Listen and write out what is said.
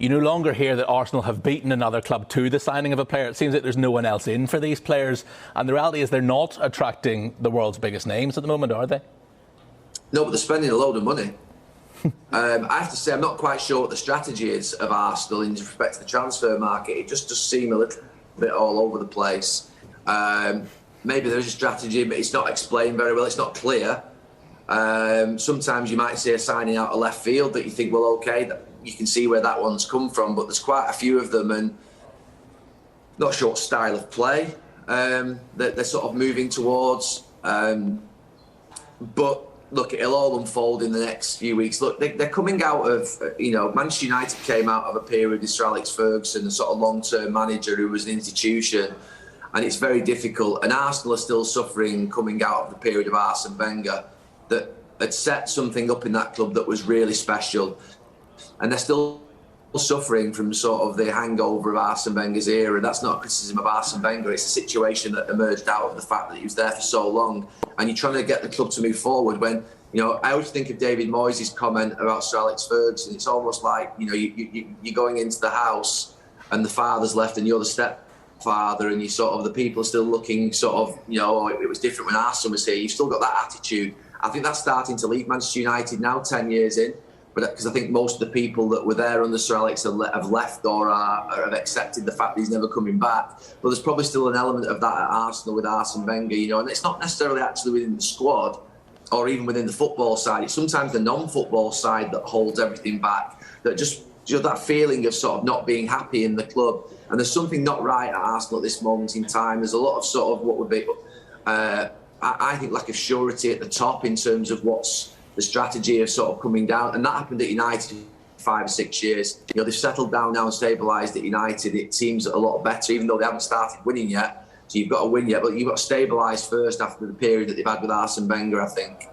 you no longer hear that Arsenal have beaten another club to the signing of a player. It seems that there's no one else in for these players. And the reality is they're not attracting the world's biggest names at the moment, are they? No, but they're spending a load of money. I have to say, I'm not quite sure what the strategy is of Arsenal in respect to the transfer market. It just does seem a little bit all over the place. Maybe there is a strategy, but it's not explained very well. It's not clear. Sometimes you might see a signing out of left field that you think, well, okay, you can see where that one's come from, but there's quite a few of them, and not sure what style of play that they're sort of moving towards. But look, it'll all unfold in the next few weeks. Look, they're coming out of, Manchester United came out of a period with Sir Alex Ferguson, a sort of long-term manager who was an institution, and it's very difficult. And Arsenal are still suffering coming out of the period of Arsene Wenger that had set something up in that club that was really special. And they're still suffering from sort of the hangover of Arsene Wenger's era. That's not a criticism of Arsene Wenger. It's a situation that emerged out of the fact that he was there for so long. And you're trying to get the club to move forward when, I always think of David Moyes' comment about Sir Alex Ferguson. It's almost like, you're going into the house and the father's left and you're the stepfather, and you sort of, the people are still looking sort of, it was different when Arsene was here. You've still got that attitude. I think that's starting to leave Manchester United now, 10 years in. But because I think most of the people that were there under Sir Alex have left or have accepted the fact that he's never coming back. But there's probably still an element of that at Arsenal with Arsene Wenger, and it's not necessarily actually within the squad or even within the football side. It's sometimes the non-football side that holds everything back, that just that feeling of sort of not being happy in the club. And there's something not right at Arsenal at this moment in time. There's a lot of sort of what would be, I think, lack of surety at the top in terms of what's the strategy of sort of coming down. And that happened at United 5 or 6 years. They've settled down now and stabilised at United. It seems a lot better, even though they haven't started winning yet. So you've got to win yet, but you've got to stabilise first after the period that they've had with Arsene Wenger, I think.